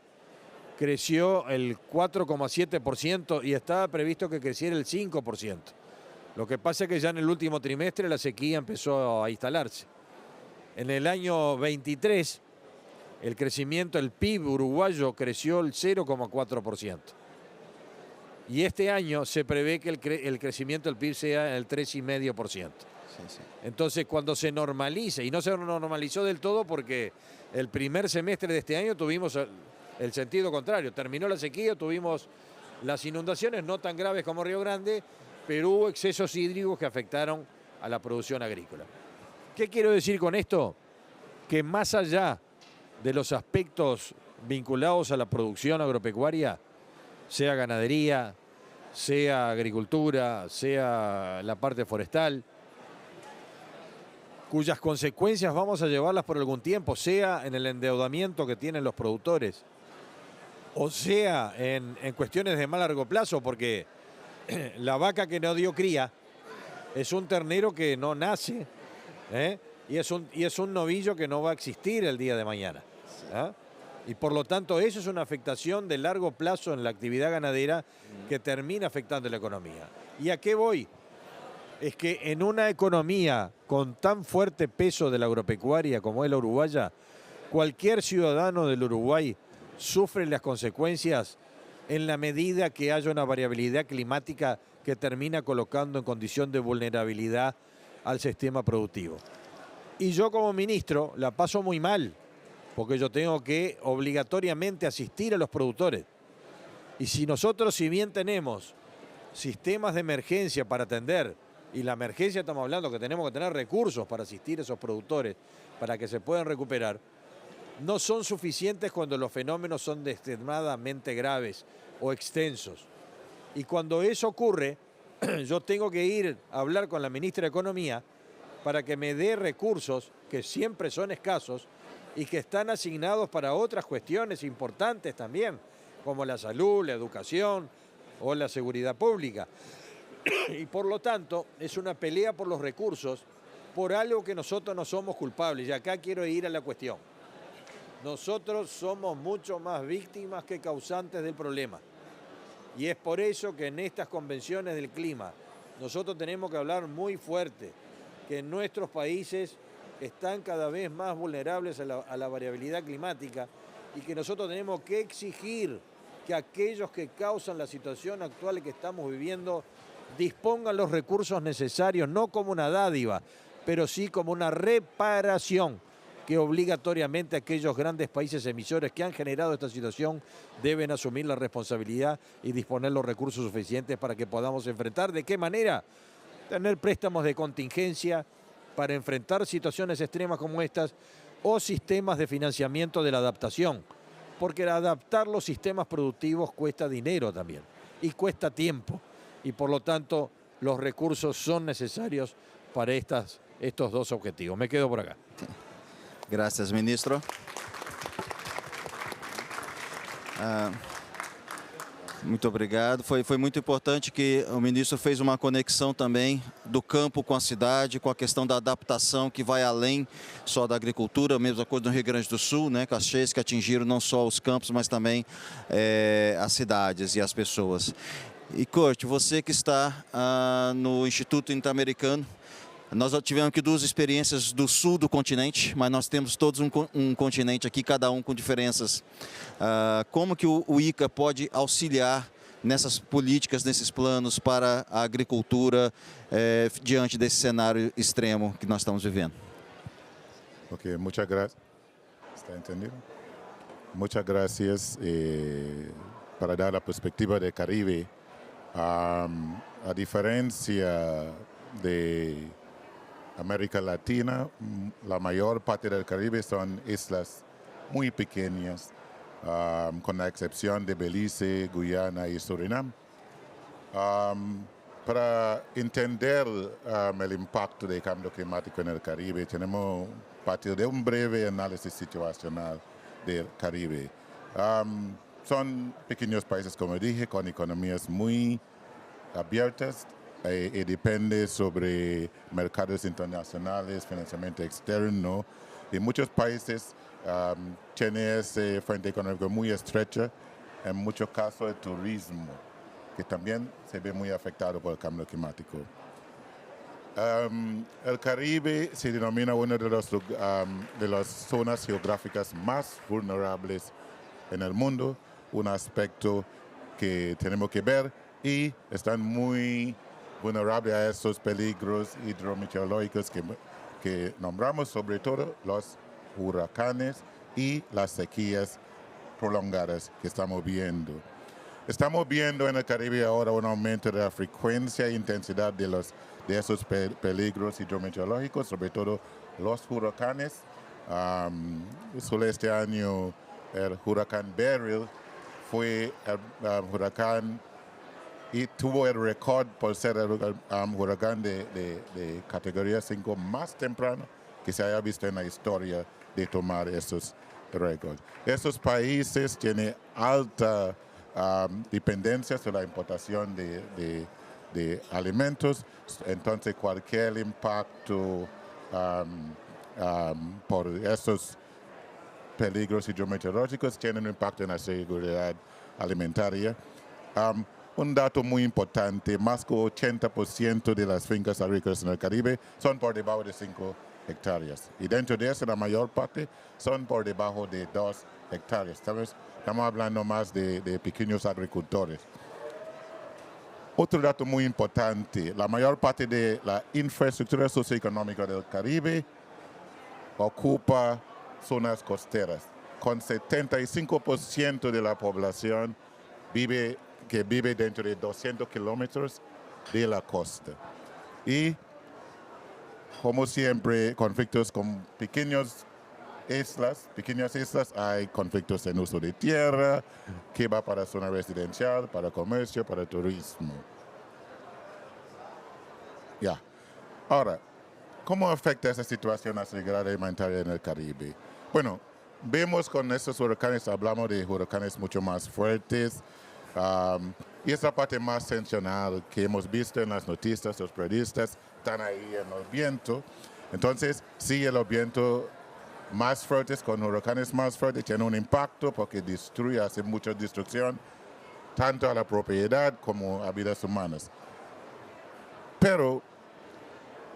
creció el 4,7% y estaba previsto que creciera el 5%. Lo que pasa es que ya en el último trimestre la sequía empezó a instalarse. En el año 23, el crecimiento, el PIB uruguayo creció el 0,4%. Y este año se prevé que el crecimiento del PIB sea el 3,5%. Sí, sí. Entonces, cuando se normalice, y no se normalizó del todo porque el primer semestre de este año tuvimos el sentido contrario. Terminó la sequía, tuvimos las inundaciones no tan graves como Río Grande, pero hubo excesos hídricos que afectaron a la producción agrícola. ¿Qué quiero decir con esto? Que más allá de los aspectos vinculados a la producción agropecuaria, sea ganadería, sea agricultura, sea la parte forestal, cuyas consecuencias vamos a llevarlas por algún tiempo, sea en el endeudamiento que tienen los productores, o sea en cuestiones de más largo plazo, porque la vaca que no dio cría es un ternero que no nace, y es un novillo que no va a existir el día de mañana. Y por lo tanto eso es una afectación de largo plazo en la actividad ganadera que termina afectando la economía. ¿Y a qué voy? Es que en una economía con tan fuerte peso de la agropecuaria como es la uruguaya, cualquier ciudadano del Uruguay sufre las consecuencias en la medida que haya una variabilidad climática que termina colocando en condición de vulnerabilidad al sistema productivo. Y yo como ministro la paso muy mal, porque yo tengo que obligatoriamente asistir a los productores. Y si nosotros, si bien tenemos sistemas de emergencia para atender, y la emergencia estamos hablando que tenemos que tener recursos para asistir a esos productores, para que se puedan recuperar, no son suficientes cuando los fenómenos son extremadamente graves o extensos. Y cuando eso ocurre, yo tengo que ir a hablar con la ministra de Economía para que me dé recursos que siempre son escasos y que están asignados para otras cuestiones importantes también, como la salud, la educación o la seguridad pública. Y por lo tanto, es una pelea por los recursos, por algo que nosotros no somos culpables. Y acá quiero ir a la cuestión. Nosotros somos mucho más víctimas que causantes del problema. Y es por eso que en estas convenciones del clima nosotros tenemos que hablar muy fuerte, que nuestros países están cada vez más vulnerables a la variabilidad climática y que nosotros tenemos que exigir que aquellos que causan la situación actual que estamos viviendo dispongan los recursos necesarios, no como una dádiva, pero sí como una reparación que obligatoriamente aquellos grandes países emisores que han generado esta situación deben asumir la responsabilidad y disponer los recursos suficientes para que podamos enfrentar. ¿De qué manera? Tener préstamos de contingencia para enfrentar situaciones extremas como estas o sistemas de financiamiento de la adaptación, porque adaptar los sistemas productivos cuesta dinero también y cuesta tiempo y por lo tanto los recursos son necesarios para estos dos objetivos. Me quedo por acá. Gracias, ministro. Muito obrigado. Foi muito importante que o ministro fez uma conexão também do campo com a cidade, com a questão da adaptação que vai além só da agricultura, a mesma coisa no Rio Grande do Sul, né, com as cheias que atingiram não só os campos, mas também as cidades e as pessoas. E Kurt, você que está no Instituto Interamericano, nós tivemos aqui duas experiências do sul do continente, mas nós temos todos um continente aqui, cada um com diferenças. Como que o ICA pode auxiliar nessas políticas, nesses planos para a agricultura diante desse cenário extremo que nós estamos vivendo? Ok, muchas gracias. ¿Está entendido? Muchas gracias para dar la perspectiva del Caribe. A diferencia de América Latina, la mayor parte del Caribe son islas muy pequeñas, con la excepción de Belice, Guyana y Surinam. Para entender el impacto del cambio climático en el Caribe, tenemos partir de un breve análisis situacional del Caribe. Son pequeños países, como dije, con economías muy abiertas, y depende sobre mercados internacionales, financiamiento externo. Y muchos países tienen ese frente económico muy estrecha, en muchos casos el turismo, que también se ve muy afectado por el cambio climático. El Caribe se denomina una de las zonas geográficas más vulnerables en el mundo, un aspecto que tenemos que ver, y están muy vulnerable a esos peligros hidrometeorológicos que nombramos, sobre todo los huracanes y las sequías prolongadas que estamos viendo. Estamos viendo en el Caribe ahora un aumento de la frecuencia e intensidad de esos peligros hidrometeorológicos, sobre todo los huracanes. Solo este año el huracán Beryl fue el huracán y tuvo el récord por ser el huracán de categoría 5 más temprano que se haya visto en la historia de tomar esos récords. Esos países tienen alta dependencia sobre la importación de alimentos, entonces cualquier impacto por esos peligros hidrometeorológicos tiene un impacto en la seguridad alimentaria. Un dato muy importante, más que 80% de las fincas agrícolas en el Caribe son por debajo de 5 hectáreas. Y dentro de eso, la mayor parte son por debajo de 2 hectáreas. Estamos hablando más de pequeños agricultores. Otro dato muy importante, la mayor parte de la infraestructura socioeconómica del Caribe ocupa zonas costeras, con 75% de la población que vive dentro de 200 kilómetros de la costa. Y, como siempre, conflictos con pequeñas islas, hay conflictos en uso de tierra, que va para zona residencial, para comercio, para turismo. Ya. Ahora, ¿cómo afecta esa situación a la seguridad alimentaria en el Caribe? Bueno, vemos con estos huracanes, hablamos de huracanes mucho más fuertes, y esa parte más tensional que hemos visto en las noticias, los periodistas están ahí en los vientos. Entonces, sí, los vientos más fuertes, con huracanes más fuertes, tienen un impacto porque destruye, hace mucha destrucción, tanto a la propiedad como a vidas humanas. Pero,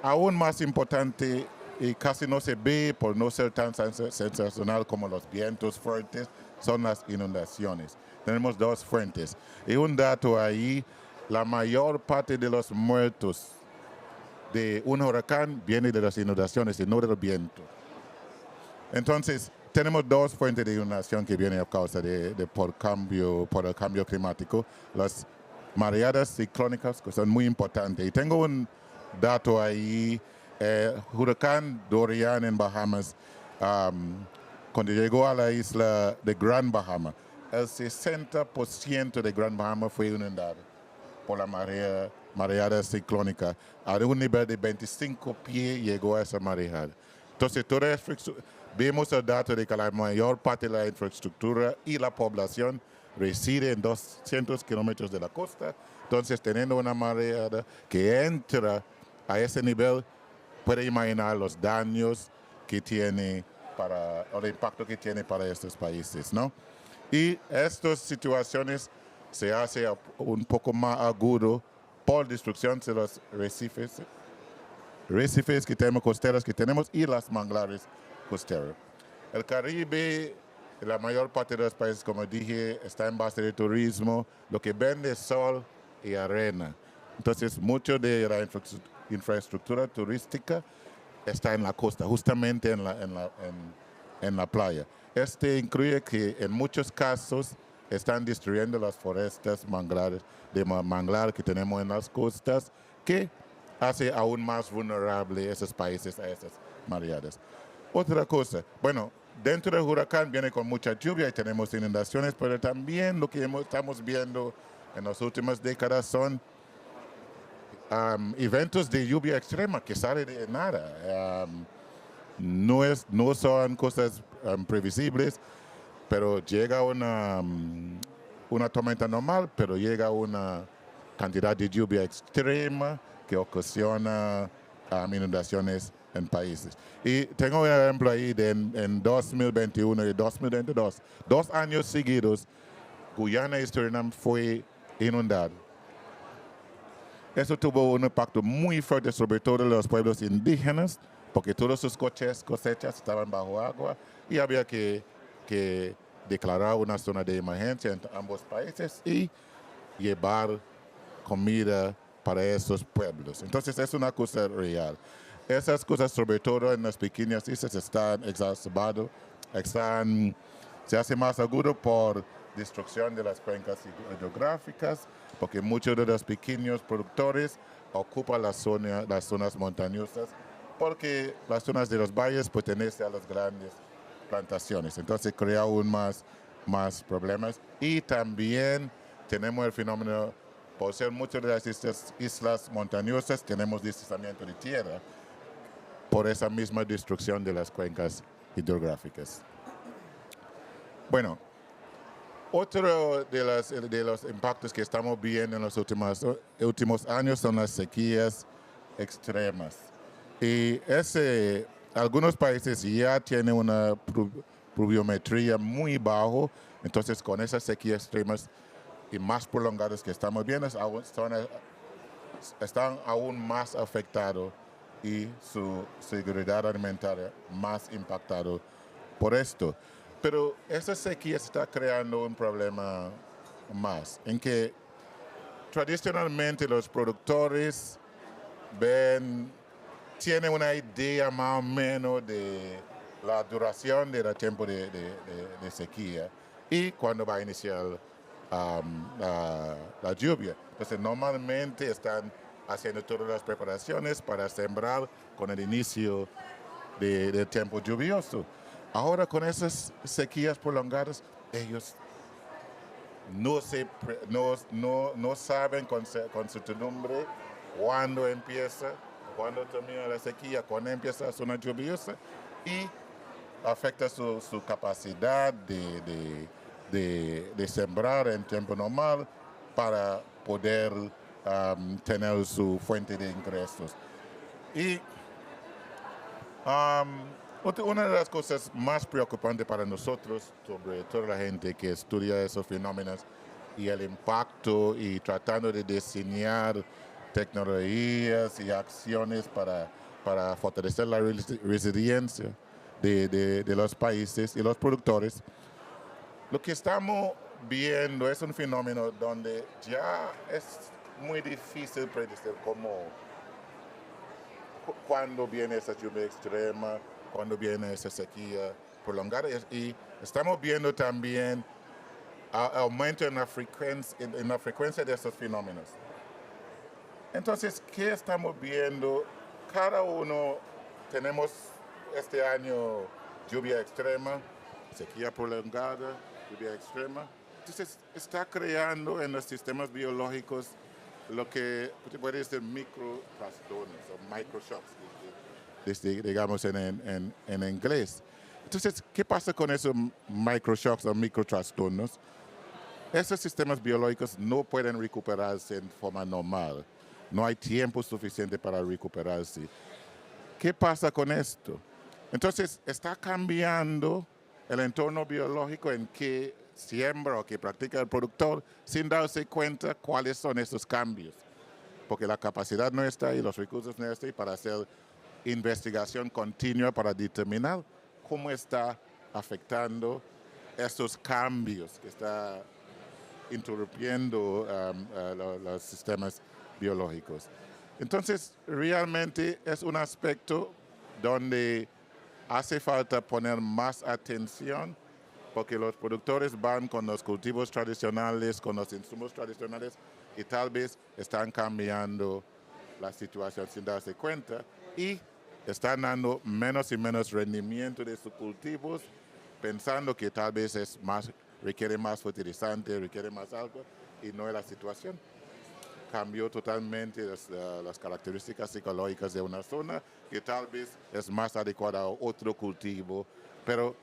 aún más importante, y casi no se ve por no ser tan sensacional como los vientos fuertes, son las inundaciones. Tenemos dos fuentes. Y un dato ahí, la mayor parte de los muertos de un huracán viene de las inundaciones y no del viento. Entonces, tenemos dos fuentes de inundación que vienen a causa por el cambio climático. Las mareadas ciclónicas, que son muy importantes. Y tengo un dato ahí, huracán Dorian en Bahamas, cuando llegó a la isla de Gran Bahama, el 60% de Gran Bahama fue inundado por la mareada ciclónica. A un nivel de 25 pies llegó a esa mareada. Entonces, vemos el dato de que la mayor parte de la infraestructura y la población reside en 200 kilómetros de la costa. Entonces, teniendo una mareada que entra a ese nivel, puede imaginar los daños que tiene o el impacto que tiene para estos países, ¿no? Y estas situaciones se hace un poco más agudo por destrucción de los recifes que tenemos, costeras que tenemos, y las manglares costeros. El Caribe, la mayor parte de los países, como dije, está en base de turismo, lo que vende es sol y arena. Entonces, mucho de la infraestructura turística está en la costa, justamente en la playa. Este incluye que en muchos casos están destruyendo las forestas manglar que tenemos en las costas, que hace aún más vulnerable esos países a esas mareadas. Otra cosa, bueno, dentro del huracán viene con mucha lluvia y tenemos inundaciones, pero también lo que estamos viendo en las últimas décadas son eventos de lluvia extrema que salen de nada. No son cosas previsibles, pero llega una tormenta normal, pero llega una cantidad de lluvia extrema que ocasiona inundaciones en países. Y tengo un ejemplo ahí en 2021 y 2022, 2 años seguidos, Guyana y Surinam fue inundado. Eso tuvo un impacto muy fuerte sobre todo en los pueblos indígenas, porque todas sus cosechas estaban bajo agua y había que declarar una zona de emergencia en ambos países y llevar comida para esos pueblos. Entonces es una cosa real. Esas cosas, sobre todo en las pequeñas islas, están exacerbadas, se hace más agudo por destrucción de las cuencas hidrográficas, porque muchos de los pequeños productores ocupan las zonas montañosas, porque las zonas de los valles pertenecen a las grandes plantaciones. Entonces crea aún más problemas. Y también tenemos el fenómeno, por ser muchas de las islas montañosas, tenemos deslizamiento de tierra por esa misma destrucción de las cuencas hidrográficas. Bueno, otro de los impactos que estamos viendo en los últimos años son las sequías extremas. Y algunos países ya tienen una pluviometría muy baja, entonces con esas sequías extremas y más prolongadas que estamos viendo, están aún más afectados y su seguridad alimentaria más impactado por esto. Pero esa sequía está creando un problema más, en que tradicionalmente los productores tienen una idea más o menos de la duración del tiempo de sequía y cuándo va a iniciar la lluvia. Entonces normalmente están haciendo todas las preparaciones para sembrar con el inicio del tiempo lluvioso. Ahora con esas sequías prolongadas, ellos no saben con certidumbre cuándo termina la sequía, cuándo empieza la zona lluviosa, y afecta su capacidad de sembrar en tiempo normal para poder tener su fuente de ingresos. Y una de las cosas más preocupantes para nosotros, sobre toda la gente que estudia esos fenómenos y el impacto y tratando de diseñar tecnologías y acciones para fortalecer la resiliencia de los países y los productores, Lo que estamos viendo es un fenómeno donde ya es muy difícil predecir cuándo viene esa lluvia extrema, cuándo viene esa sequía prolongada. Y estamos viendo también aumento en la frecuencia de esos fenómenos. Entonces, ¿qué estamos viendo? Cada uno tenemos este año lluvia extrema, sequía prolongada, lluvia extrema. Entonces, está creando en los sistemas biológicos lo que se puede decir microtrastornos o microshocks, digamos en inglés. Entonces, ¿qué pasa con esos microshocks o microtrastornos? Esos sistemas biológicos no pueden recuperarse en forma normal. No hay tiempo suficiente para recuperarse. ¿Qué pasa con esto? Entonces, está cambiando el entorno biológico en que siembra o que practica el productor sin darse cuenta cuáles son esos cambios. Porque la capacidad no está ahí, los recursos no están ahí para hacer investigación continua para determinar cómo está afectando esos cambios que está interrumpiendo los sistemas biológicos. Entonces, realmente es un aspecto donde hace falta poner más atención porque los productores van con los cultivos tradicionales, con los insumos tradicionales y tal vez están cambiando la situación sin darse cuenta y están dando menos y menos rendimiento de sus cultivos pensando que tal vez requiere más fertilizante, requiere más algo y no es la situación. Cambió totalmente las características psicológicas de una zona que tal vez es más adecuada a otro cultivo, pero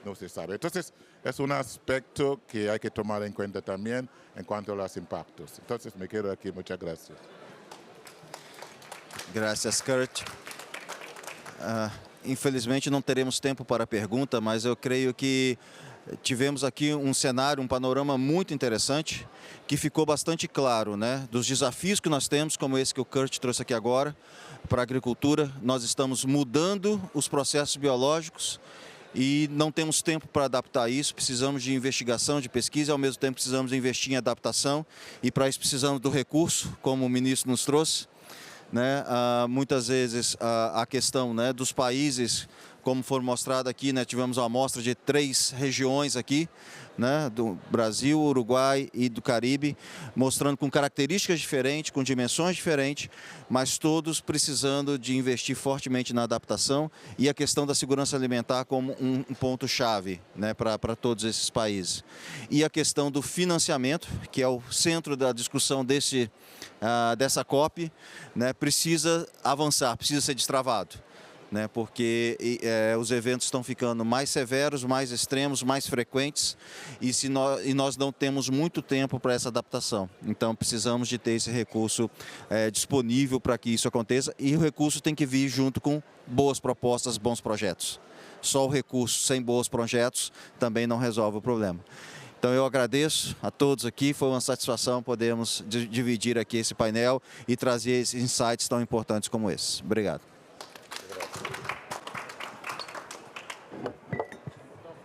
no se sabe. Entonces, es un aspecto que hay que tomar en cuenta también en cuanto a los impactos. Entonces, me quedo aquí. Muchas gracias. Graças, Kurt. Infelizmente não teremos tempo para a pergunta, mas eu creio que tivemos aqui um cenário, um panorama muito interessante, que ficou bastante claro, né, dos desafios que nós temos, como esse que o Kurt trouxe aqui agora, para a agricultura. Nós estamos mudando os processos biológicos e não temos tempo para adaptar isso, precisamos de investigação, de pesquisa, e ao mesmo tempo precisamos investir em adaptação e para isso precisamos do recurso, como o ministro nos trouxe. Né? Muitas vezes a questão, né, dos países, como foi mostrado aqui, né, tivemos uma amostra de 3 regiões aqui, né, do Brasil, Uruguai e do Caribe, mostrando com características diferentes, com dimensões diferentes, mas todos precisando de investir fortemente na adaptação e a questão da segurança alimentar como um ponto-chave, né, para todos esses países. E a questão do financiamento, que é o centro da discussão dessa COP, né, precisa avançar, precisa ser destravado, né, porque os eventos estão ficando mais severos, mais extremos, mais frequentes e nós não temos muito tempo para essa adaptação. Então precisamos de ter esse recurso disponível para que isso aconteça e o recurso tem que vir junto com boas propostas, bons projetos. Só o recurso sem bons projetos também não resolve o problema. Então eu agradeço a todos aqui, foi uma satisfação podermos dividir aqui esse painel e trazer esses insights tão importantes como esses. Obrigado.